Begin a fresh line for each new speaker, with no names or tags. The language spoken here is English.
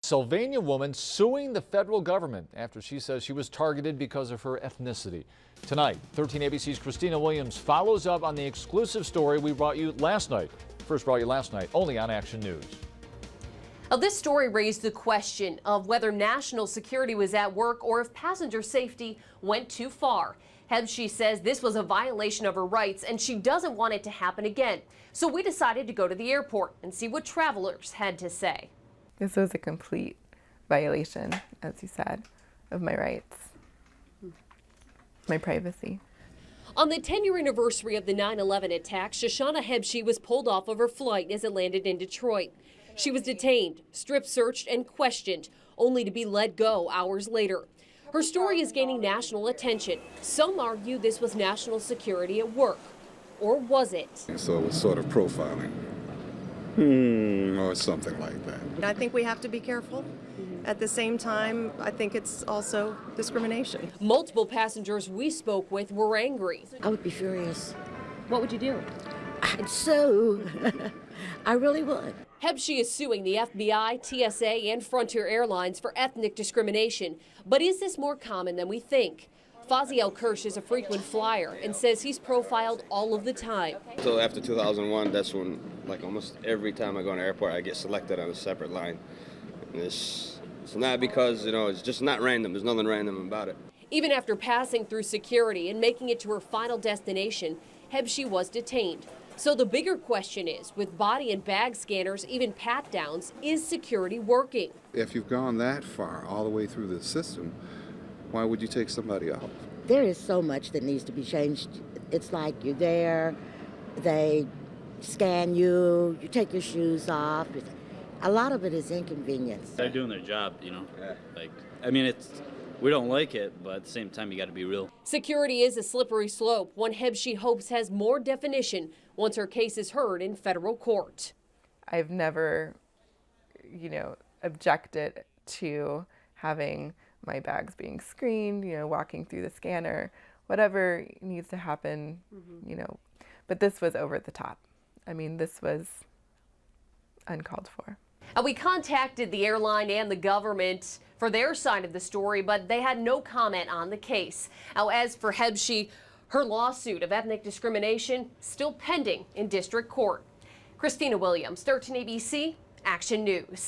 Sylvania woman suing the federal government after she says she was targeted because of her ethnicity. Tonight, 13 ABC's Christina Williams follows up on the exclusive story we brought you last night. First brought you last night, only on Action News.
Now, this story raised the question of whether national security was at work or if passenger safety went too far. Hebshi says this was a violation of her rights and she doesn't want it to happen again. So we decided to go to the airport and see what travelers had to say.
This was a complete violation, as you said, of my rights, my privacy.
On the 10-year anniversary of the 9/11 attack, Shoshana Hebshi was pulled off of her flight as it landed in Detroit. She was detained, strip-searched, and questioned, only to be let go hours later. Her story is gaining national attention. Some argue this was national security at work. Or was it?
So it was sort of profiling. Or something like that.
I think we have to be careful. At the same time, I think it's also discrimination.
Multiple passengers we spoke with were angry.
I would be furious.
What would you do?
I'd sue. I really would.
Hebshi is suing the FBI, TSA, and Frontier Airlines for ethnic discrimination. But is this more common than we think? Faziel Kirsch is a frequent flyer and says he's profiled all of the time.
So after 2001, that's when, like, almost every time I go in the airport, I get selected on a separate line. And it's not because, it's just not random. There's nothing random about it.
Even after passing through security and making it to her final destination, Hebshi was detained. So the bigger question is, with body and bag scanners, even pat-downs, is security working?
If you've gone that far, all the way through the system, why would you take somebody out?
There is so much that needs to be changed. It's like you're there, they scan you, you take your shoes off. A lot of it is inconvenience.
They're doing their job, we don't like it, but at the same time, you got to be real.
Security is a slippery slope, one Hebshi hopes has more definition once her case is heard in federal court.
I've never, objected to having my bags being screened, walking through the scanner, whatever needs to happen, but this was over the top. This was uncalled for.
We contacted the airline and the government for their side of the story, but they had no comment on the case. Now, as for Hebshi, her lawsuit of ethnic discrimination still pending in district court. Christina Williams, 13 ABC, Action News.